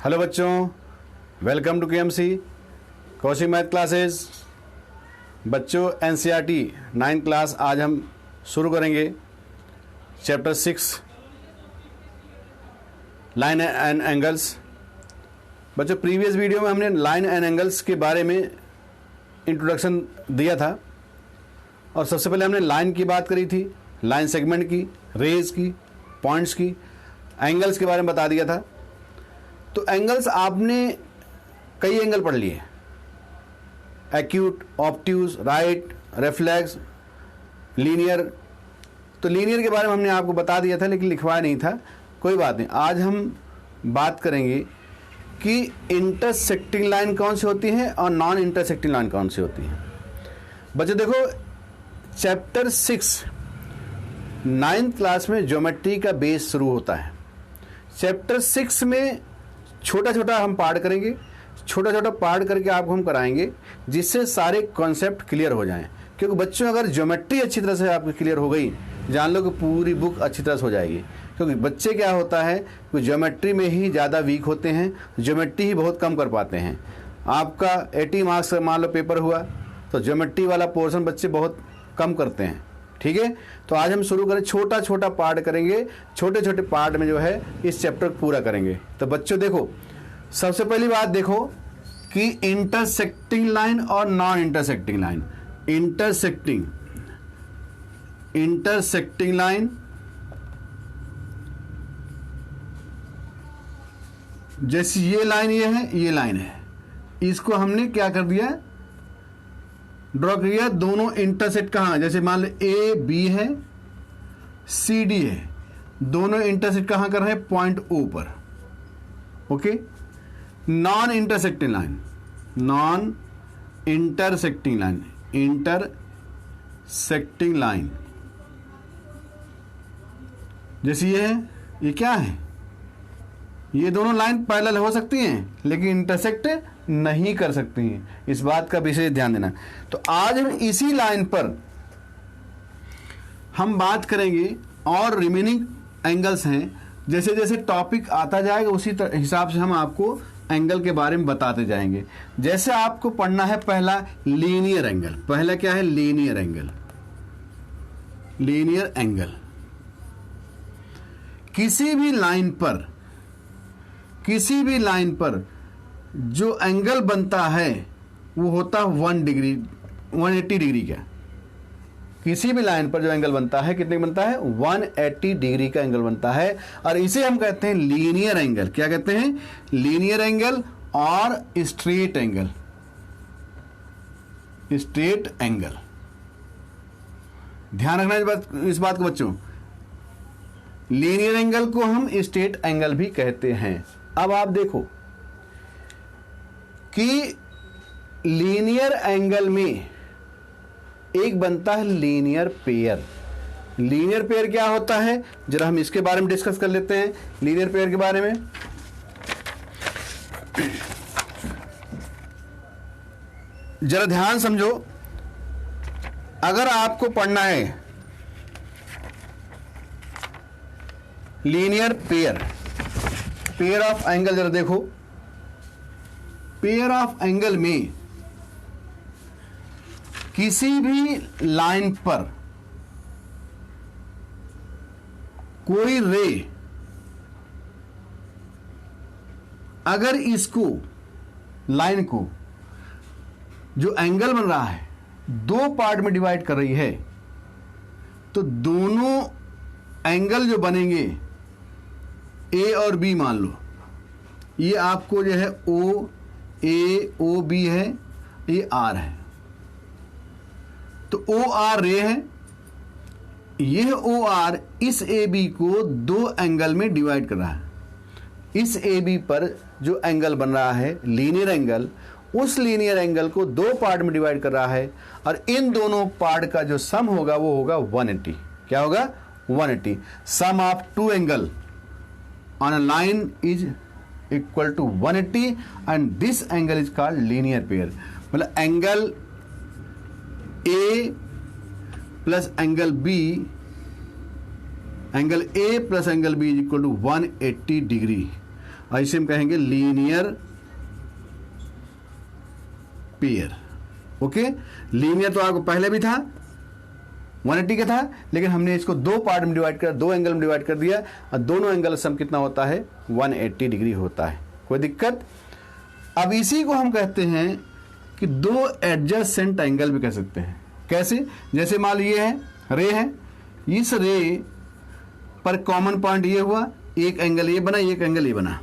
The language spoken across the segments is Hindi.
हेलो बच्चों, welcome to KMC Kaushik math classes. बच्चों एनसीईआरटी 9th क्लास आज हम शुरू करेंगे चैप्टर 6 लाइन एंड एंगल्स। बच्चों प्रीवियस वीडियो में हमने लाइन एंड एंगल्स के बारे में इंट्रोडक्शन दिया था और सबसे पहले हमने लाइन की बात करी थी, लाइन सेगमेंट की, रेज की, पॉइंट्स की, एंगल्स के बारे में बता दिया था। तो एंगल्स आपने कई एंगल पढ़ लिए, acute, obtuse, right, reflex, linear. तो लीनियर के बारे में हमने आपको बता दिया था लेकिन लिखवाया नहीं था, कोई बात नहीं। आज हम बात करेंगे कि इंटरसेक्टिंग लाइन कौन सी होती है और नॉन इंटरसेक्टिंग लाइन कौन सी होती है। बच्चों देखो, चैप्टर 6 9th क्लास में ज्योमेट्री का बेस शुरू होता है। चैप्टर 6 में छोटा छोटा हम पार्ट करेंगे, छोटा छोटा पार्ट करके आपको हम कराएंगे जिससे सारे कॉन्सेप्ट क्लियर हो जाएं। क्योंकि बच्चों अगर ज्योमेट्री अच्छी तरह से आपकी क्लियर हो गई, जान लो कि पूरी बुक अच्छी तरह से हो जाएगी। क्योंकि बच्चे क्या होता है कि ज्योमेट्री में ही ज़्यादा वीक होते हैं, ज्योमेट्री ही बहुत कम कर पाते हैं। आपका 80 मार्क्स का मान लो पेपर हुआ तो ज्योमेट्री वाला पोर्शन बच्चे बहुत कम करते हैं, ठीक है। तो आज हम शुरू करें, छोटा छोटा पार्ट करेंगे, छोटे छोटे पार्ट में जो है इस चैप्टर को पूरा करेंगे। तो बच्चों देखो, सबसे पहली बात देखो कि इंटरसेक्टिंग लाइन और non intersecting line. Intersecting line जैसे ये लाइन ये लाइन है, इसको हमने क्या कर दिया, ड्रॉ किया। दोनों इंटरसेक्ट कहाँ, जैसे मान लो ए बी है, सी डी है, दोनों इंटरसेक्ट कहाँ कर रहे हैं, पॉइंट ओ पर। Okay. Non intersecting line, non intersecting line, intersecting line जैसे ये है, ये क्या है, ये दोनों लाइन पैरेलल हो सकती हैं लेकिन इंटरसेक्ट नहीं कर सकती हैं, इस बात का विशेष ध्यान देना। तो आज हम इसी लाइन पर हम बात करेंगे और रिमेनिंग एंगल्स हैं। जैसे जैसे टॉपिक आता जाएगा उसी हिसाब से हम आपको एंगल के बारे में बताते जाएंगे। जैसे आपको पढ़ना है पहला लीनियर एंगल। पहला क्या है, लीनियर एंगल। लीनियर एंगल किसी भी लाइन पर जो एंगल बनता है वो होता है 180 डिग्री का। किसी भी लाइन पर जो एंगल बनता है कितने बनता है, 180 डिग्री का एंगल बनता है और इसे हम कहते हैं लीनियर एंगल। क्या कहते हैं, लीनियर एंगल और स्ट्रेट एंगल। स्ट्रेट एंगल, ध्यान रखना इस बात को बच्चों, लीनियर एंगल को हम स्ट्रेट एंगल भी कहते हैं। अब आप देखो कि लीनियर एंगल में एक बनता है लीनियर पेयर। लीनियर पेयर क्या होता है, जरा हम इसके बारे में डिस्कस कर लेते हैं। लीनियर पेयर के बारे में जरा ध्यान समझो। अगर आपको पढ़ना है linear pair, pair of angle, जरा देखो, पेयर ऑफ एंगल में किसी भी लाइन पर कोई रे अगर इसको, लाइन को, जो एंगल बन रहा है दो पार्ट में डिवाइड कर रही है, तो दोनों एंगल जो बनेंगे ए और बी, मान लो ये आपको जो है ओ ए ओ बी है, ये आर है, तो ओ आर रे है। यह ओ आर इस ए बी को दो एंगल में डिवाइड कर रहा है। इस ए बी पर जो एंगल बन रहा है लीनियर एंगल, उस लीनियर एंगल को दो पार्ट में डिवाइड कर रहा है और इन दोनों पार्ट का जो सम होगा वो होगा 180। क्या होगा, 180। Sum of two angle on a line is equal to 180 and this angle is called linear pair। मतलब angle A plus angle B angle A plus angle B is equal to 180 degree. और इसे हम कहेंगे लीनियर पेयर। ओके, लीनियर तो आपको पहले भी था, 180 का था, लेकिन हमने इसको दो पार्ट में डिवाइड कर, दो एंगल में डिवाइड कर दिया, और दोनों एंगल सम कितना होता है, 180 डिग्री होता है। कोई दिक्कत? अब इसी को हम कहते हैं कि दो एडजेसेंट एंगल भी कह सकते हैं। कैसे? जैसे मान लो ये है, रे है, इस रे पर कॉमन पॉइंट ये हुआ, एक एंगल ये बना, एक एंगल ये बना,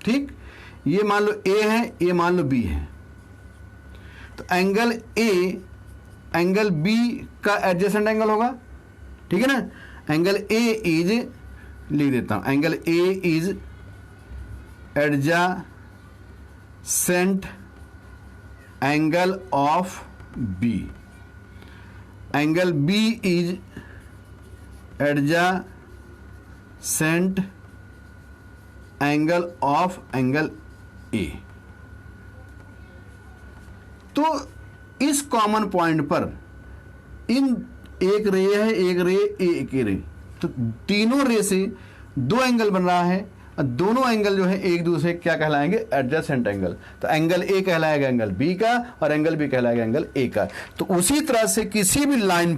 ठीक। ये मान लो ए है, ये मान लो बी है, तो एंगल ए एंगल बी का एडजेसेंट एंगल होगा, ठीक है ना। एंगल ए इज, लिख देता हूं, angle A is adjacent angle of B, angle B is adjacent angle of angle A. तो इस कॉमन पॉइंट पर इन एक रे है, एक रे, एक रे, तो तीनों रे से दो एंगल बन रहा है, और दोनों एंगल जो है एक दूसरे क्या कहलाएंगे, एडजेसेंट एंगल। तो एंगल ए कहलाएगा एंगल बी का, और एंगल बी कहलाएगा एंगल ए का। तो उसी तरह से किसी भी लाइन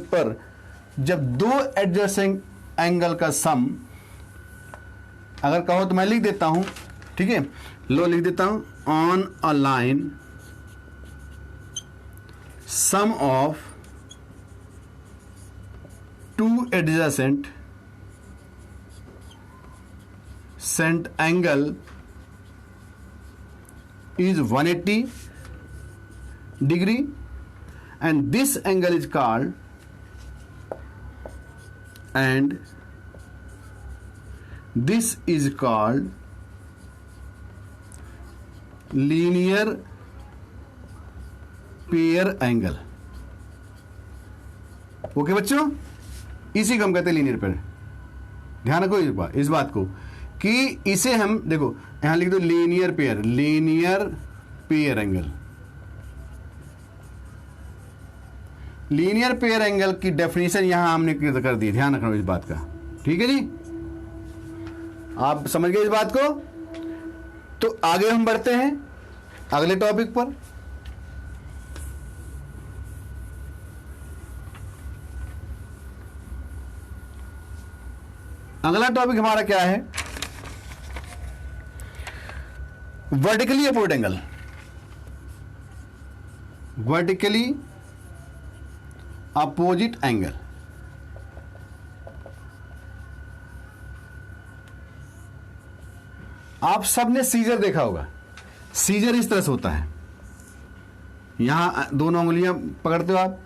पर जब दो एडजेसेंट एंगल का सम अगर कहो तो मैं लिख देता हूं, ठीक है, लो लिख देता हूं, on a line sum of two adjacent angle is 180 degree, and this angle is called, and this is called linear pair angle. Okay बच्चों, इसी को हम कहते हैं लीनियर पेयर। ध्यान रखो इस बात को कि इसे हम देखो यहां लिख दो linear pair angle. Linear pair angle की डेफिनेशन यहां हमने कर दी, ध्यान रखना इस बात का, ठीक है जी। आप समझ गए इस बात को? तो आगे हम बढ़ते हैं अगले टॉपिक पर। अगला टॉपिक हमारा क्या है? Vertically opposite angle. Vertically opposite angle. आप सबने सीजर देखा होगा। सीजर इस तरह से होता है, यहां दोनों उंगलियां पकड़ते हो आप,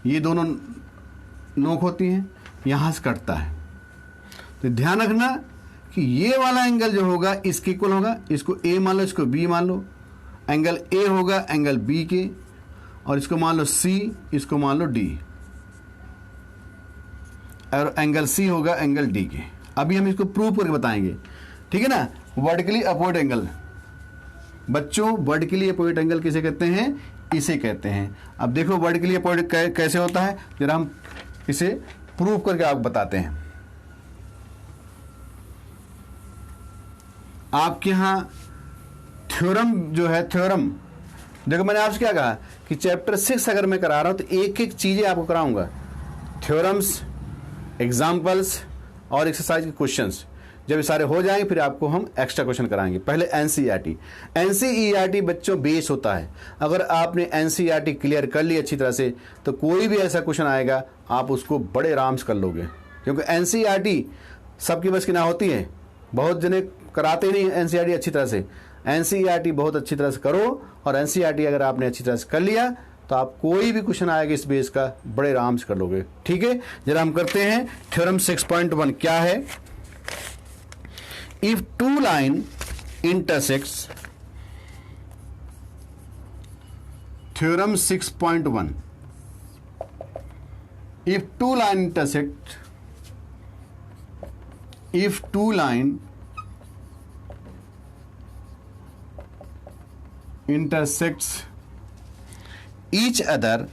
ये दोनों नोक होती हैं, यहां से कटता है। तो ध्यान रखना कि ये वाला एंगल जो होगा इसके इक्वल होगा, इसको ए मान लो, इसको बी मान लो, एंगल ए होगा एंगल बी के, और इसको मान लो सी, इसको मान लो डी, और एंगल सी होगा एंगल डी के। अभी हम इसको प्रूव करके बताएंगे, ठीक है ना। वर्टिकली अपोजिट एंगल बच्चों, वर्टिकली अपोजिट एंगल किसे कहते हैं? इसे कहते हैं। अब देखो वर्टिकली अपोजिट कैसे होता है, जरा हम इसे प्रूव करके आपको बताते हैं। आपके यहां थ्योरम जो है, थ्योरम देखो, मैंने आपसे क्या कहा कि चैप्टर 6 अगर मैं करा रहा हूं तो एक एक चीजें आपको कराऊंगा, थ्योरम्स, एग्जाम्पल्स और एक्सरसाइज के क्वेश्चंस। जब ये सारे हो जाएंगे फिर आपको हम एक्स्ट्रा क्वेश्चन कराएंगे। पहले एनसीईआरटी। एनसीईआरटी बच्चों बेस होता है। अगर आपने एनसीईआरटी क्लियर कर ली अच्छी तरह से तो कोई भी ऐसा क्वेश्चन आएगा आप उसको बड़े आराम से कर लोगे, क्योंकि एनसीईआरटी सबकी बस की ना होती है। बहुत जने कराते नहीं एनसीईआरटी अच्छी तरह से। एनसीईआरटी बहुत अच्छी तरह से करो, और एनसीईआरटी अगर आपने अच्छी तरह से कर लिया तो आप कोई भी क्वेश्चन आएगा इस बेस का बड़े आराम से कर लोगे, ठीक है। जरा हम करते हैं थ्योरम 6.1 क्या है। If two line intersects, theorem 6.1, if two line intersect, if two line intersects each other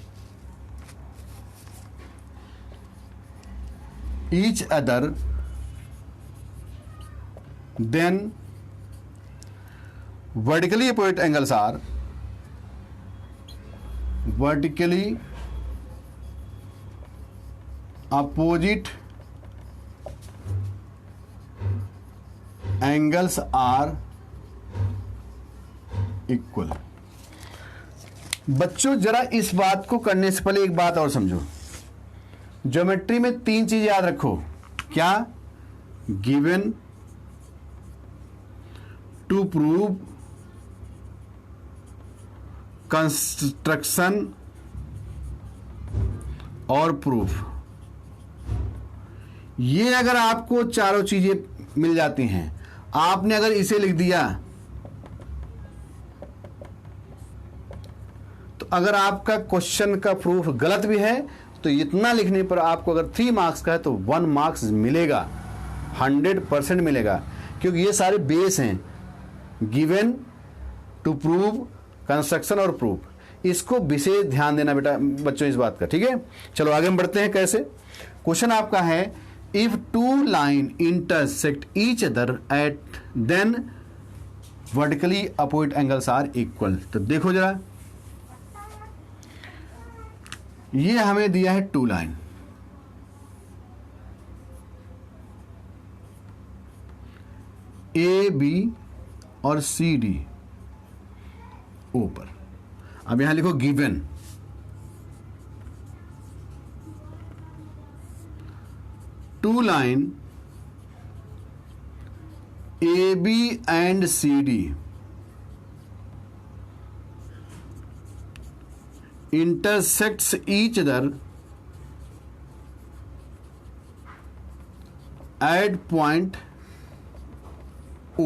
then vertically opposite angles are vertically opposite angles are equal। बच्चों जरा इस बात को करने से पहले एक बात और समझो। ज्योमेट्री में 3 चीज याद रखो। क्या? गिवन, टू प्रूव, कंस्ट्रक्शन और प्रूफ। ये अगर आपको चारों चीजें मिल जाती हैं, आपने अगर इसे लिख दिया तो अगर आपका क्वेश्चन का प्रूफ गलत भी है तो इतना लिखने पर आपको अगर 3 मार्क्स का है तो 1 मार्क्स मिलेगा, 100% मिलेगा, क्योंकि ये सारे बेस हैं। गिवन, टू प्रूव, कंस्ट्रक्शन और प्रूफ। इसको विशेष ध्यान देना बेटा बच्चों इस बात का, ठीक है। चलो आगे हम बढ़ते हैं। कैसे? क्वेश्चन आपका है if 2 line intersect each other at then vertically opposite angles are equal. तो देखो जरा, ये हमें दिया है 2 लाइन, ए बी और सी डी ऊपर। अब यहां लिखो given, two line A B and C D intersects each other at point O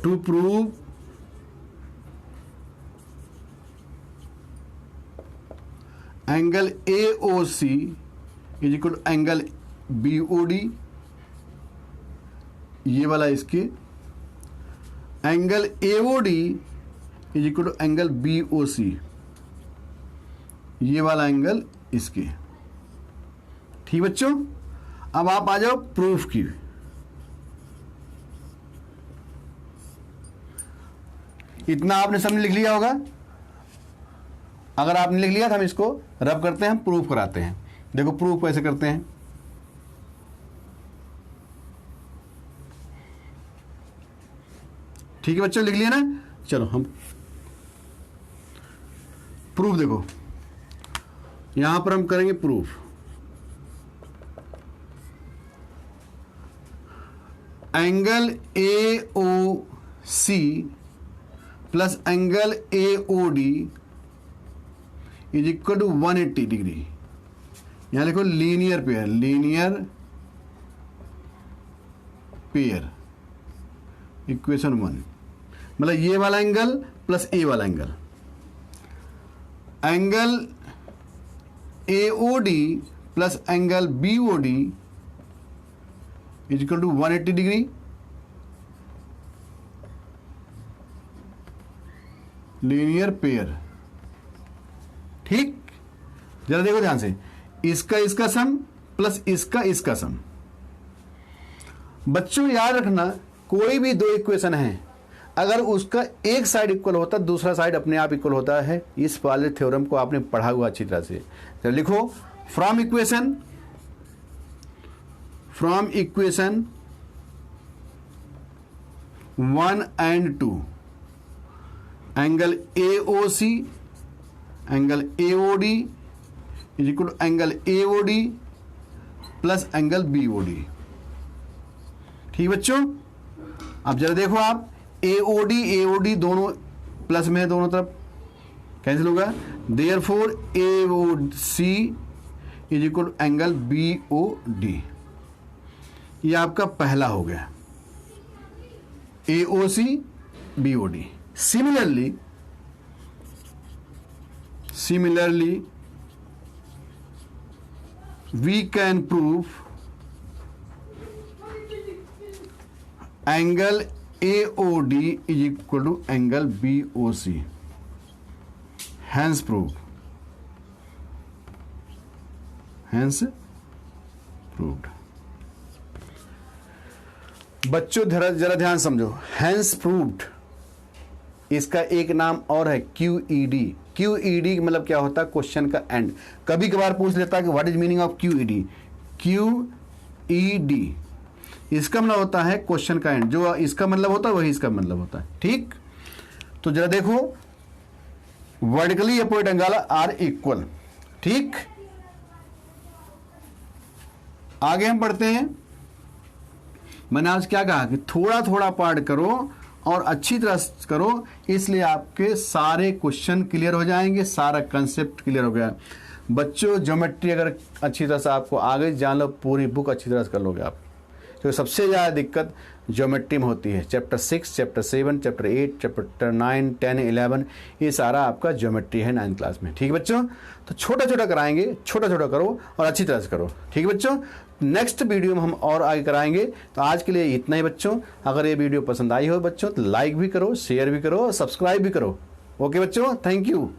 to prove angle AOC is equal to angle BOD, ये वाला इसके, angle AOD is equal to angle BOC, ये वाला एंगल इसके। ठीक बच्चों, अब आप आ जाओ प्रूफ की। इतना आपने सबने लिख लिया होगा। अगर आपने लिख लिया तो हम इसको रब करते हैं, हम प्रूफ कराते हैं। देखो प्रूफ कैसे करते हैं। ठीक है बच्चों, लिख लिया ना। चलो हम प्रूफ, देखो यहां पर हम करेंगे proof. Angle AOC plus angle AOD is equal to 180 degree. यहां लिखो linear pair, linear pair equation 1, मतलब ये वाला एंगल प्लस ए वाला angle. Angle AOD plus angle BOD is equal to 180 degree. Linear pair. ठीक, जरा देखो ध्यान से, इसका सम प्लस इसका सम। बच्चों याद रखना, कोई भी 2 इक्वेशन है, अगर उसका एक साइड इक्वल होता है दूसरा साइड अपने आप इक्वल होता है। इस वाले थ्योरम को आपने पढ़ा हुआ अच्छी तरह से। तो लिखो from equation 1 and 2 angle AOC angle AOD is equal to angle AOD plus angle BOD। ठीक बच्चों, अब जरा देखो आप, AOD दोनों प्लस में है, दोनों तरफ कैंसिल होगा। Therefore AOC is equal to angle BOD। ये आपका पहला हो गया, AOC BOD। Similarly we can prove angle AOD is equal to angle BOC, hence proved, बच्चों जरा ध्यान समझो, हैंस प्रूव्ड इसका एक नाम और है QED। QED मतलब क्या होता है? क्वेश्चन का एंड। कभी कभार पूछ लेता है कि what is meaning of QED। QED इसका मतलब होता है क्वेश्चन का एंड, जो इसका मतलब होता है वही इसका मतलब होता है। ठीक, तो जरा देखो, vertically opposite angle are equal. ठीक, आगे हम पढ़ते हैं। मैंने आज क्या कहा कि थोड़ा थोड़ा पार्ट करो और अच्छी तरह करो, इसलिए आपके सारे क्वेश्चन क्लियर हो जाएंगे, सारा कंसेप्ट क्लियर हो गया। बच्चों ज्योमेट्री अगर अच्छी तरह से आपको आगे जान लो, पूरी बुक अच्छी तरह से कर लोगे आप, क्योंकि सबसे ज़्यादा दिक्कत ज्योमेट्री में होती है। चैप्टर 6, चैप्टर 7, चैप्टर 8, चैप्टर 9, 10, 11 ये सारा आपका ज्योमेट्री है 9th क्लास में। ठीक है बच्चों, तो छोटा छोटा कराएंगे, छोटा छोटा करो और अच्छी तरह से करो। ठीक है बच्चों, नेक्स्ट वीडियो में हम और आगे कराएंगे। तो आज के लिए इतना ही बच्चों। अगर ये वीडियो पसंद आई हो बच्चों तो लाइक भी करो, शेयर भी करो और सब्सक्राइब भी करो। ओके बच्चों, थैंक यू।